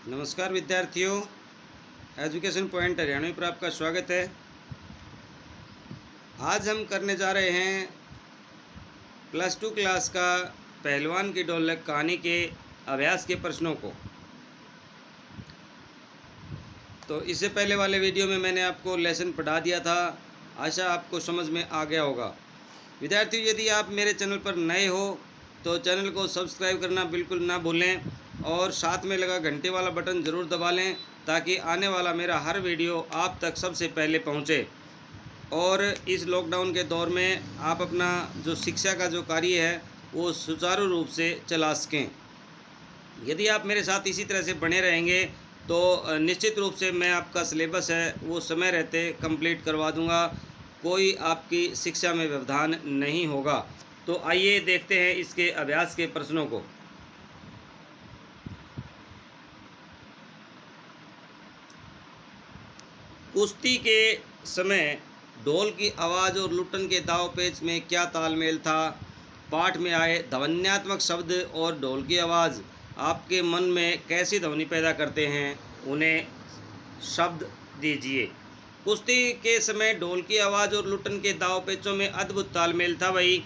नमस्कार विद्यार्थियों, education point Haryanvi पर आपका स्वागत है। आज हम करने जा रहे हैं +2 क्लास का पहलवान की ढोलक कहानी के अभ्यास के प्रश्नों को। तो इससे पहले वाले वीडियो में मैंने आपको लेसन पढ़ा दिया था, आशा आपको समझ में आ गया होगा। विद्यार्थियों, यदि आप मेरे चैनल पर नए हो तो चैनल को सब्सक्राइब करना बिल्कुल ना भूलें और साथ में लगा घंटे वाला बटन ज़रूर दबा लें ताकि आने वाला मेरा हर वीडियो आप तक सबसे पहले पहुंचे। और इस लॉकडाउन के दौर में आप अपना जो शिक्षा का जो कार्य है वो सुचारू रूप से चला सकें। यदि आप मेरे साथ इसी तरह से बने रहेंगे तो निश्चित रूप से मैं आपका सिलेबस है वो समय रहते कंप्लीट करवा दूंगा, कोई आपकी शिक्षा में व्यवधान नहीं होगा। तो आइए देखते हैं इसके अभ्यास के प्रश्नों को। कुश्ती के समय ढोल की आवाज़ और लुट्टन के दाव पेच में क्या तालमेल था? पाठ में आए ध्वन्यात्मक शब्द और ढोल की आवाज़ आपके मन में कैसी ध्वनि पैदा करते हैं, उन्हें शब्द दीजिए। कुश्ती के समय ढोल की आवाज़ और लुट्टन के दाव पेचों में अद्भुत तालमेल था भाई।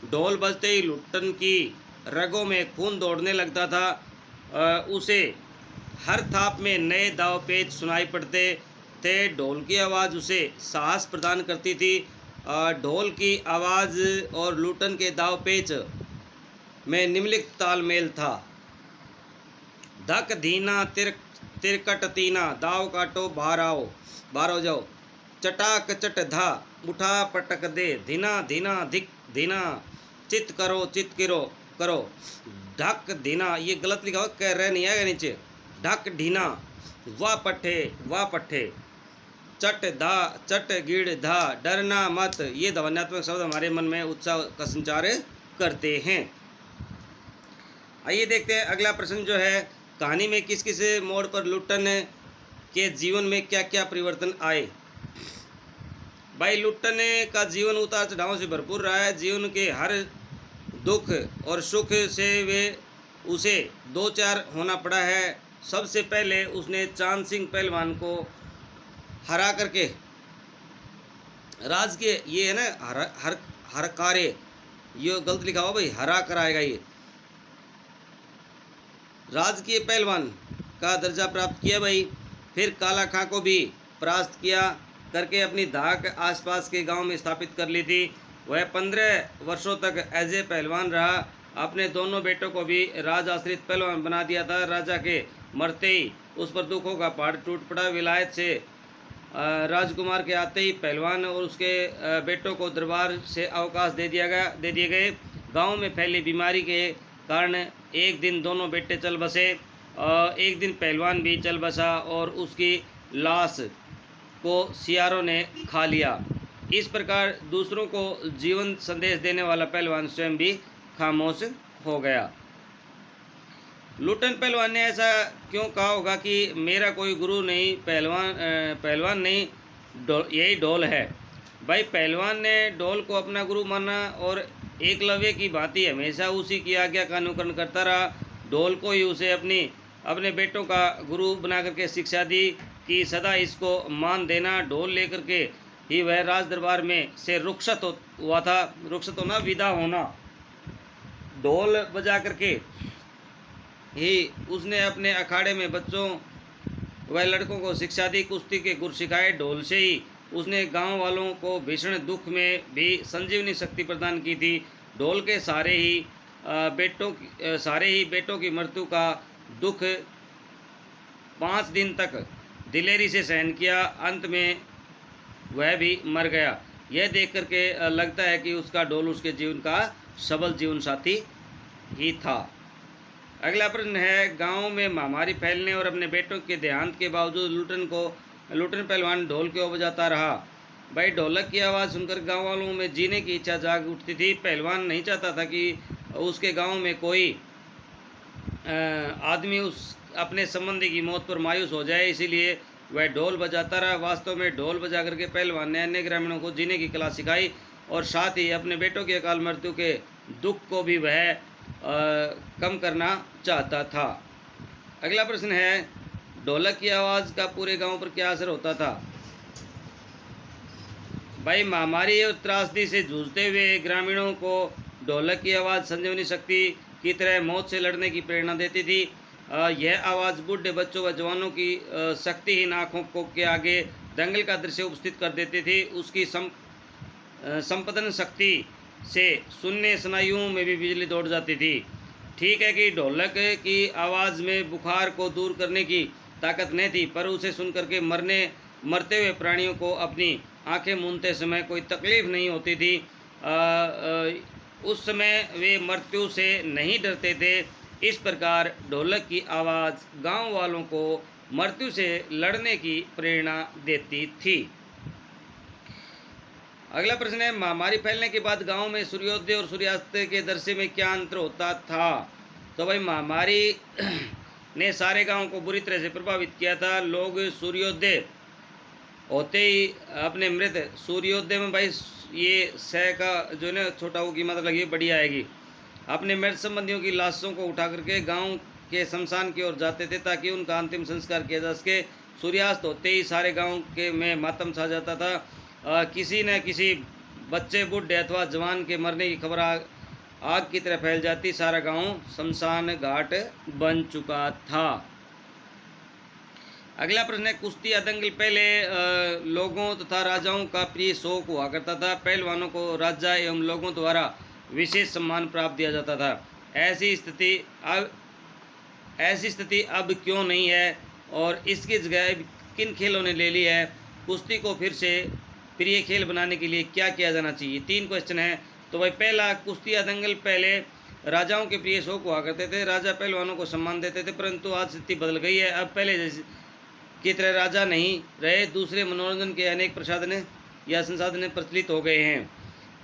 ढोल बजते ही लुट्टन की रगों में खून दौड़ने लगता था। उसे हर थाप में नए दाव पेच सुनाई पड़ते थे। ढोल की आवाज़ उसे साहस प्रदान करती थी। ढोल की आवाज़ और लुट्टन के दाव पेच में निम्नलिखित तालमेल था। धक धीना तिरकट तीना, दाव काटो बाहर आओ जाओ। चटाक चट धा, उठा पटक दे, धीना धीना धिक धीना, चित करो। ढक धीना, ये गलत लिखा हुआ, कह रहे नहीं आएगा नीचे। ढक ढीना, वाह पट्ठे। चट धा, चट गिड़ धा, डरना मत। ये ध्वन्यात्मक शब्द हमारे मन में उत्साह का संचार करते हैं। आइए देखते हैं अगला प्रश्न जो है, कहानी में किस किस मोड़ पर लुट्टन के जीवन में क्या क्या परिवर्तन आए? भाई, लुट्टन का जीवन उतार चढ़ावों से भरपूर रहा है। जीवन के हर दुख और सुख से उसे दो चार होना पड़ा है। सबसे पहले उसने चांद सिंह पहलवान को हरा करके राजकीय, ये है ना हर कार्य, ये गलत लिखा हुआ भाई, हरा कराएगा। ये राजकीय पहलवान का दर्जा प्राप्त किया भाई। फिर काला खां को भी परास्त किया करके अपनी धाक आसपास के गांव में स्थापित कर ली थी। वह 15 वर्षों तक एज ए पहलवान रहा। अपने दोनों बेटों को भी राज आश्रित पहलवान बना दिया था। राजा के मरते ही उस पर दुखों का पहाड़ टूट पड़ा। विलायत से राजकुमार के आते ही पहलवान और उसके बेटों को दरबार से अवकाश दे दिए गए। गांव में फैली बीमारी के कारण एक दिन दोनों बेटे चल बसे। एक दिन पहलवान भी चल बसा और उसकी लाश को सियारों ने खा लिया। इस प्रकार दूसरों को जीवन संदेश देने वाला पहलवान स्वयं भी खामोश हो गया। लुट्टन पहलवान ने ऐसा क्यों कहा होगा कि मेरा कोई गुरु नहीं, पहलवान नहीं, यही ढोल है। भाई, पहलवान ने ढोल को अपना गुरु माना और एकलव्य की भांति हमेशा उसी की आज्ञा का अनुकरण करता रहा। ढोल को ही उसे अपने बेटों का गुरु बना करके शिक्षा दी कि सदा इसको मान देना। ढोल लेकर के ही वह राज दरबार में से रुखसत हुआ था। रुखसत होना, विदा होना। ढोल बजा करके ही उसने अपने अखाड़े में बच्चों व लड़कों को शिक्षा दी। कुश्ती के गुर सिखाए। ढोल से ही उसने गांव वालों को भीषण दुख में भी संजीवनी शक्ति प्रदान की थी। ढोल के सारे ही बेटों की मृत्यु का दुख 5 दिन तक दिलेरी से सहन किया। अंत में वह भी मर गया। यह देख करके लगता है कि उसका ढोल उसके जीवन का सबल जीवन साथी ही था। अगला प्रश्न है, गांव में महामारी फैलने और अपने बेटों के देहांत के बावजूद लुट्टन पहलवान ढोल क्यों बजाता रहा? भाई, ढोलक की आवाज़ सुनकर गांव वालों में जीने की इच्छा जाग उठती थी। पहलवान नहीं चाहता था कि उसके गांव में कोई आदमी अपने संबंधी की मौत पर मायूस हो जाए, इसीलिए वह ढोल बजाता रहा। वास्तव में ढोल बजा करके पहलवान ने अन्य ग्रामीणों को जीने की कला सिखाई और साथ ही अपने बेटों की अकाल मृत्यु के दुख को भी वह कम करना चाहता था। अगला प्रश्न है, ढोलक की आवाज़ का पूरे गांव पर क्या असर होता था? भाई महामारी और त्रासदी से जूझते हुए ग्रामीणों को ढोलक की आवाज़ संजीवनी शक्ति की तरह मौत से लड़ने की प्रेरणा देती थी। यह आवाज़ बूढ़े बच्चों व जवानों की शक्तिहीन आँखों को के आगे दंगल का दृश्य उपस्थित कर देती थी। उसकी संपतन शक्ति से सुनने स्नायुओं में भी बिजली दौड़ जाती थी। ठीक है कि ढोलक की आवाज़ में बुखार को दूर करने की ताकत नहीं थी, पर उसे सुन करके मरते हुए प्राणियों को अपनी आंखें मूंदते समय कोई तकलीफ नहीं होती थी। उस समय वे मृत्यु से नहीं डरते थे। इस प्रकार ढोलक की आवाज़ गांव वालों को मृत्यु से लड़ने की प्रेरणा देती थी। अगला प्रश्न है, महामारी फैलने के बाद गांव में सूर्योदय और सूर्यास्त के दृश्य में क्या अंतर होता था? तो भाई महामारी ने सारे गांव को बुरी तरह से प्रभावित किया था। लोग सूर्योदय होते ही अपने मृत, सूर्योदय में भाई ये सह का जो है ना छोटा हो की मतलब ये बड़ी आएगी, अपने मृत संबंधियों की लाशों को उठा करके गांव के शमशान की ओर जाते थे ताकि उनका अंतिम संस्कार किया जा सके। सूर्यास्त होते ही सारे गांव के में मातम छा जाता था। किसी न किसी बच्चे, बूढ़े अथवा जवान के मरने की खबर आग की तरह फैल जाती। सारा गांव शमशान घाट बन चुका था। अगला प्रश्न है, कुश्ती या दंगल पहले लोगों तथा राजाओं का प्रिय शौक हुआ करता था। पहलवानों को राजा एवं लोगों द्वारा विशेष सम्मान प्राप्त दिया जाता था। ऐसी स्थिति अब क्यों नहीं है और इसकी जगह किन खेलों ने ले ली है? कुश्ती को फिर से प्रिय खेल बनाने के लिए क्या किया जाना चाहिए? 3 क्वेश्चन है। तो भाई पहला, कुश्ती या दंगल पहले राजाओं के प्रिय शौक हुआ करते थे। राजा पहलवानों को सम्मान देते थे, परंतु आज स्थिति बदल गई है। अब पहले जैसे की तरह राजा नहीं रहे। दूसरे मनोरंजन के अनेक प्रसाधन या संसाधन प्रचलित हो गए हैं।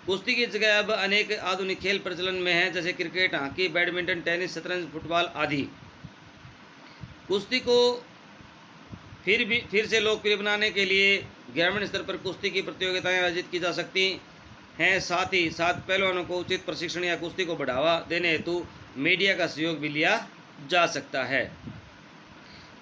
कुश्ती की जगह अब अनेक आधुनिक खेल प्रचलन में हैं, जैसे क्रिकेट, हॉकी, बैडमिंटन, टेनिस, शतरंज, फुटबॉल आदि। कुश्ती को फिर से लोकप्रिय बनाने के लिए ग्रामीण स्तर पर कुश्ती की प्रतियोगिताएं आयोजित की जा सकती हैं। साथ ही साथ पहलवानों को उचित प्रशिक्षण या कुश्ती को बढ़ावा देने हेतु मीडिया का सहयोग भी लिया जा सकता है।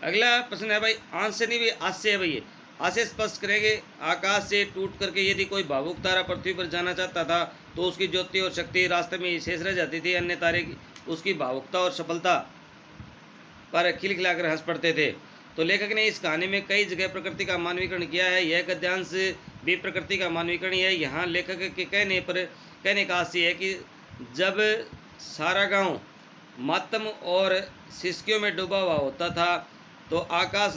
अगला प्रश्न है भाई, आंश से नहीं भाई आज से है भाई, आज से स्पष्ट करेंगे। आकाश से टूट करके यदि कोई भावुक तारा पृथ्वी पर जाना चाहता था तो उसकी ज्योति और शक्ति रास्ते में ही शेष रह जाती थी। अन्य तारे उसकी भावुकता और सफलता पर खिलखिलाकर हंस पड़ते थे। तो लेखक ने इस कहानी में कई जगह प्रकृति का मानवीकरण किया है। यह गद्यांश भी प्रकृति का मानवीकरण है। यहाँ लेखक के कहने का आशय है कि जब सारा गांव मातम और सिसकियों में डूबा हुआ होता था तो आकाश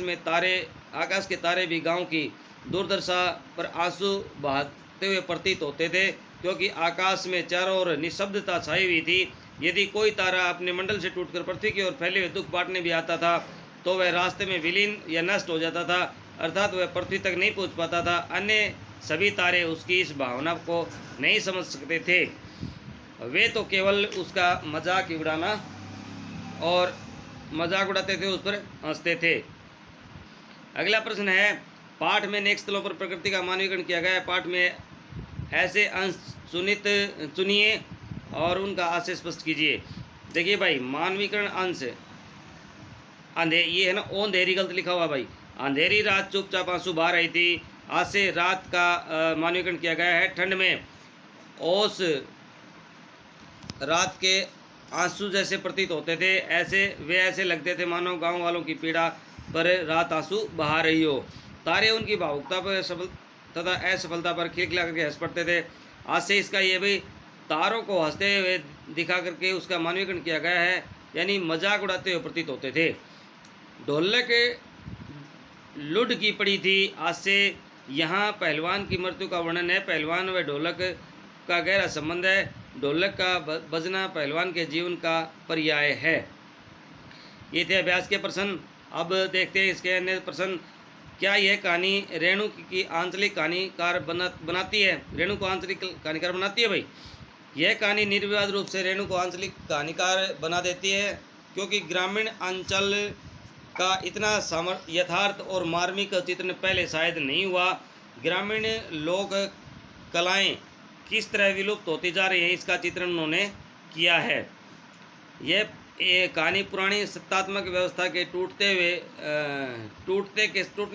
के तारे भी गांव की दुर्दशा पर आंसू बहाते हुए प्रतीत होते थे, क्योंकि आकाश में चारों ओर निशब्दता छाई हुई थी। यदि कोई तारा अपने मंडल से टूटकर पृथ्वी की ओर फैले हुए दुख बांटने भी आता था तो वह रास्ते में विलीन या नष्ट हो जाता था, अर्थात वह पृथ्वी तक नहीं पहुंच पाता था। अन्य सभी तारे उसकी इस भावना को नहीं समझ सकते थे। वे तो केवल उसका मजाक उड़ाते थे, उस पर हंसते थे। अगला प्रश्न है, पाठ में नेक्स्ट स्थलों पर प्रकृति का मानवीकरण किया गया है। पाठ में ऐसे अंश चुनिए और उनका आशय स्पष्ट कीजिए। देखिए भाई, मानवीकरण अंश ये है ना, अंधेरी गलत लिखा हुआ भाई। अंधेरी रात चुपचाप आंसू बहा रही थी। आज से रात का मानवीकरण किया गया है। ठंड में ओस रात के आंसू जैसे प्रतीत होते थे। ऐसे लगते थे मानो गांव वालों की पीड़ा पर रात आंसू बहा रही हो। तारे उनकी भावुकता पर तथा असफलता पर खिलखिला करके हंस पड़ते थे। आज से इसका ये भी तारों को हंसते हुए दिखा करके उसका मानवीकरण किया गया है, यानी मजाक उड़ाते हुए प्रतीत होते थे। ढोलक लुढ़ की पड़ी थी। आज से यहाँ पहलवान की मृत्यु का वर्णन है। पहलवान व ढोलक का गहरा संबंध है। ढोलक का बजना पहलवान के जीवन का पर्याय है। ये थे अभ्यास के प्रश्न। अब देखते हैं इसके अन्य प्रश्न। क्या यह कहानी रेणु की आंचलिक कहानीकार बनाती है? रेणु को आंचलिक कहानीकार बनाती है भाई। यह कहानी निर्विवाद रूप से रेणु को आंचलिक कहानीकार बना देती है, क्योंकि ग्रामीण अंचल का इतना यथार्थ और मार्मिक चित्रण पहले शायद नहीं हुआ। ग्रामीण लोक कलाएँ किस तरह विलुप्त होती जा रही है, इसका चित्रण उन्होंने किया है। यह ये कहानी पुरानी सत्तात्मक व्यवस्था के टूटने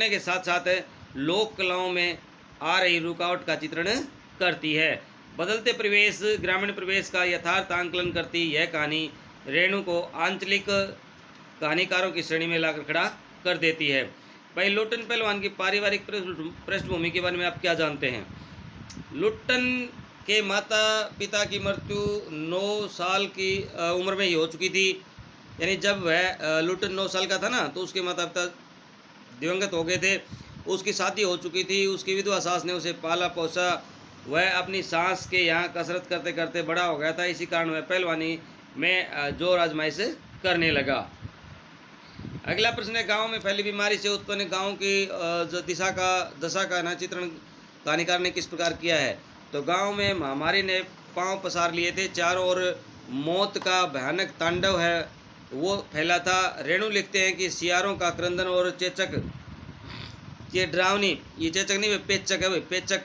के साथ साथ लोक कलाओं में आ रही रुकावट का चित्रण करती है। बदलते परिवेश, ग्रामीण परिवेश का यथार्थ आंकलन करती यह कहानी रेणु को आंचलिक कहानीकारों की श्रेणी में लाकर खड़ा कर देती है। भाई लुट्टन पहलवान की पारिवारिक पृष्ठभूमि के बारे में आप क्या जानते हैं? लुट्टन के माता पिता की मृत्यु 9 साल की उम्र में ही हो चुकी थी। यानी जब वह लुट्टन 9 साल का था ना, तो उसके माता पिता दिवंगत हो गए थे। उसकी शादी हो चुकी थी, उसकी विधवा सास ने उसे पाला पोसा। वह अपनी सास के यहाँ कसरत करते करते बड़ा हो गया था। इसी कारण वह पहलवानी में जोर आजमाइश करने लगा। अगला प्रश्न है, गाँव में फैली बीमारी से उत्पन्न गाँव की दशा का ना चित्रण कहानीकार ने किस प्रकार किया है? तो गांव में महामारी ने पांव पसार लिए थे, चारों ओर मौत का भयानक तांडव है वो फैला था। रेणु लिखते हैं कि सियारों का क्रंदन और चेचक की डरावनी, ये चेचक नहीं, पेचक है भाई, पेचक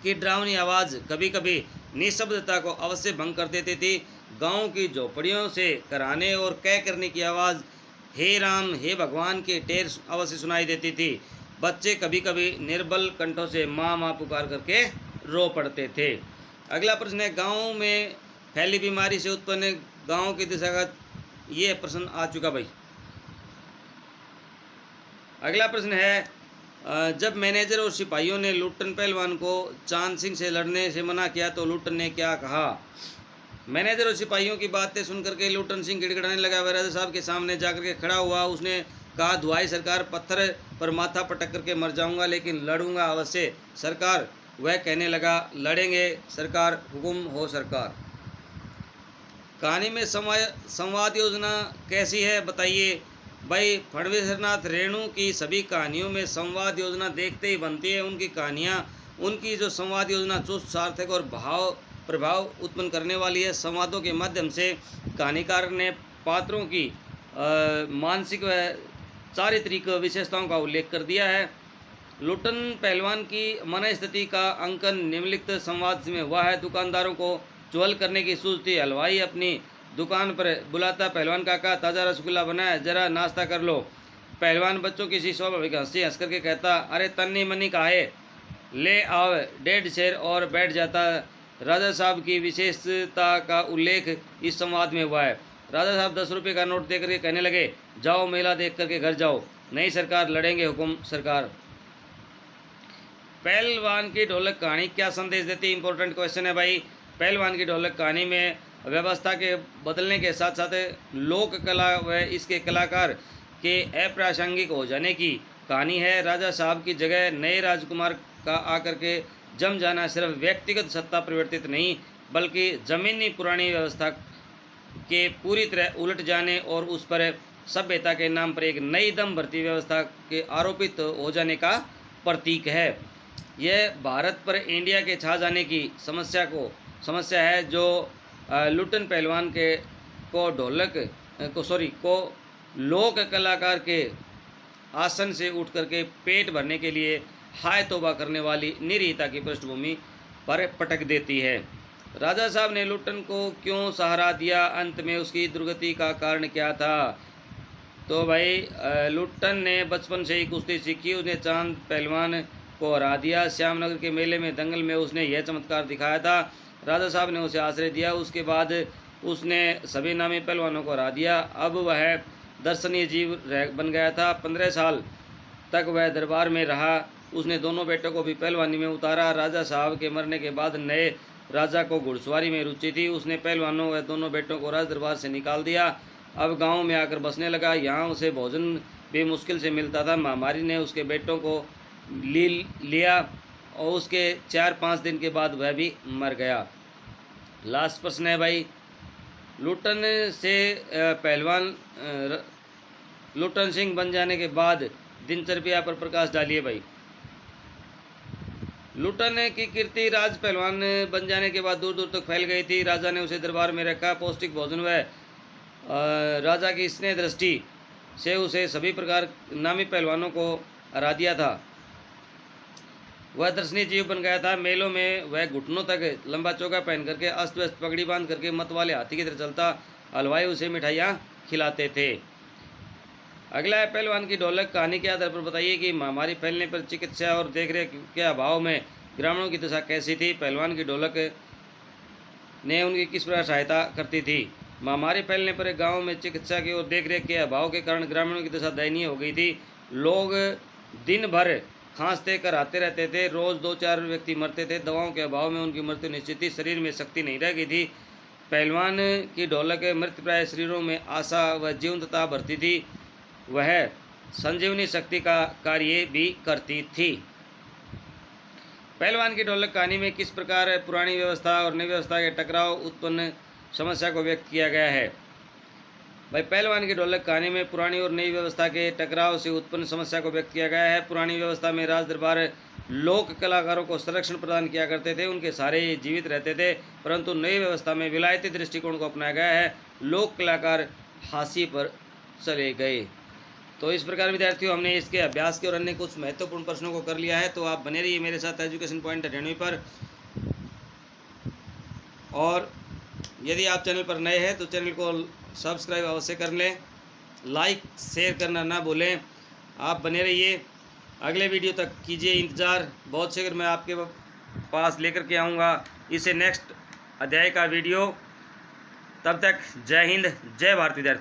की डरावनी आवाज़ कभी कभी निशब्दता को अवश्य भंग कर देती थी। गांव की झोपड़ियों से कराने और कह करने की आवाज़ हे राम हे भगवान के ढेर अवश्य सुनाई देती थी। बच्चे कभी कभी निर्बल कंठों से माँ माँ पुकार करके रो पड़ते थे। अगला प्रश्न है, गांव में फैली बीमारी से उत्पन्न गांव की दिशा का, ये प्रश्न आ चुका भाई। अगला प्रश्न है, जब मैनेजर और सिपाहियों ने लुट्टन पहलवान को चांद सिंह से लड़ने से मना किया तो लुट्टन ने क्या कहा? मैनेजर और सिपाहियों की बातें सुनकर के लुट्टन सिंह गिड़गिड़ाने लगा। वह राजा साहब के सामने जाकर के खड़ा हुआ। उसने कहा, दुहाई सरकार, पत्थर पर माथा पटक करके मर जाऊंगा लेकिन लड़ूंगा अवश्य सरकार। वह कहने लगा, लड़ेंगे सरकार, हुक्म हो सरकार। कहानी में संवाद योजना कैसी है बताइए? भाई फणवीसरनाथ रेणु की सभी कहानियों में संवाद योजना देखते ही बनती है। उनकी कहानियाँ, उनकी जो संवाद योजना चुस्त, सार्थक और प्रभाव उत्पन्न करने वाली है। संवादों के माध्यम से कहानीकार ने पात्रों की मानसिक व चारित्रिक विशेषताओं का उल्लेख कर दिया है। लुट्टन पहलवान की मनस्थिति का अंकन निम्नलिखित संवाद में हुआ है। दुकानदारों को चुहल करने की सूझती हलवाई अपनी दुकान पर बुलाता, पहलवान काका ताज़ा रसगुल्ला बनाया, जरा नाश्ता कर लो। पहलवान बच्चों की सी स्वाभाविक हंसी हंस करके कहता, अरे तन्नी मनी काहे, ले आओ 1.5 शेर और बैठ जाता। राजा साहब की विशेषता का उल्लेख इस संवाद में हुआ है। राजा साहब 10 रुपये का नोट देकर के कहने लगे, जाओ मेला देख करके घर जाओ। नहीं सरकार, लड़ेंगे, हुक्म सरकार। पहलवान की ढोलक कहानी क्या संदेश देती है? इंपॉर्टेंट क्वेश्चन है भाई। पहलवान की ढोलक कहानी में व्यवस्था के बदलने के साथ साथ लोक कला व इसके कलाकार के अप्रासंगिक हो जाने की कहानी है। राजा साहब की जगह नए राजकुमार का आकर के जम जाना सिर्फ व्यक्तिगत सत्ता परिवर्तित नहीं, बल्कि ज़मीनी पुरानी व्यवस्था के पूरी तरह उलट जाने और उस पर सभ्यता के नाम पर एक नई दम भरती व्यवस्था के आरोपित हो जाने का प्रतीक है। यह भारत पर इंडिया के छा जाने की समस्या है जो लुट्टन पहलवान को लोक कलाकार के आसन से उठ करके पेट भरने के लिए हाय तौबा करने वाली निरीता की पृष्ठभूमि पर पटक देती है। राजा साहब ने लुट्टन को क्यों सहारा दिया? अंत में उसकी दुर्गति का कारण क्या था? तो भाई लुट्टन ने बचपन से ही कुश्ती सीखी। उसने चांद पहलवान को हरा दिया। श्यामनगर के मेले में दंगल में उसने यह चमत्कार दिखाया था। राजा साहब ने उसे आश्रय दिया। उसके बाद उसने सभी नामी पहलवानों को हरा दिया। अब वह दर्शनीय जीव बन गया था। 15 साल तक वह दरबार में रहा। उसने दोनों बेटों को भी पहलवानी में उतारा। राजा साहब के मरने के बाद नए राजा को घुड़सवारी में रुचि थी। उसने पहलवानों व दोनों बेटों को राज दरबार से निकाल दिया। अब गांव में आकर बसने लगा। यहाँ उसे भोजन भी मुश्किल से मिलता था। महामारी ने उसके बेटों को लिया और उसके 4-5 दिन के बाद वह भी मर गया। लास्ट प्रश्न है भाई, लुट्टन से पहलवान लुट्टन सिंह बन जाने के बाद दिनचर्या पर प्रकाश डालिए भाई। लुट्टन की कीर्ति राज पहलवान बन जाने के बाद दूर दूर तक फैल गई थी। राजा ने उसे दरबार में रखा। पौष्टिक भोजन व राजा की स्नेह दृष्टि से उसे सभी प्रकार नामी पहलवानों को हरा दिया था। वह दर्शनीय जीव बन गया था। मेलों में वह घुटनों तक लंबा चौका पहन करके अस्त व्यस्त पगड़ी बांध करके मत वाले हाथी की तरह चलता। हलवाई उसे मिठाइयाँ खिलाते थे। अगला है पहलवान की ढोलक। कहानी के आधार पर बताइए कि महामारी फैलने पर चिकित्सा और देखरेख के अभाव में ग्रामीणों की दशा कैसी थी। पहलवान की ढोलक ने उनकी किस प्रकार सहायता करती थी। महामारी फैलने पर गांव में चिकित्सा की और देखरेख के अभाव के कारण ग्रामीणों की दशा दयनीय हो गई थी। लोग दिन भर खांसते कराते रहते थे, रोज़ 2-4 व्यक्ति मरते थे। दवाओं के अभाव में उनकी मृत्यु निश्चित थी, शरीर में शक्ति नहीं रह गई थी। पहलवान की ढोलक मृतप्राय शरीरों में आशा व जीवंतता भरती थी, वह संजीवनी शक्ति का कार्य भी करती थी। पहलवान की ढोलक कहानी में किस प्रकार पुरानी व्यवस्था और नई व्यवस्था के टकराव उत्पन्न समस्या को व्यक्त किया गया है। भाई पहलवान की ढोलक कहानी में पुरानी और नई व्यवस्था के टकराव से उत्पन्न समस्या को व्यक्त किया गया है। पुरानी व्यवस्था में राज दरबार लोक कलाकारों को संरक्षण प्रदान किया करते थे, उनके सारे जीवित रहते थे, परंतु नई व्यवस्था में विलायती दृष्टिकोण को अपनाया गया है, लोक कलाकार हाशिए पर चले गए। तो इस प्रकार विद्यार्थियों हमने इसके अभ्यास के और अन्य कुछ महत्वपूर्ण प्रश्नों को कर लिया है। तो आप बने रहिए मेरे साथ एजुकेशन पॉइंट अकेडमी पर। और यदि आप चैनल पर नए हैं तो चैनल को सब्सक्राइब अवश्य कर लें, लाइक शेयर करना ना भूलें। आप बने रहिए, अगले वीडियो तक कीजिए इंतज़ार। बहुत शीघ्र मैं आपके पास लेकर के आऊँगा इसे नेक्स्ट अध्याय का वीडियो। तब तक जय हिंद, जय भारत विद्यार्थी।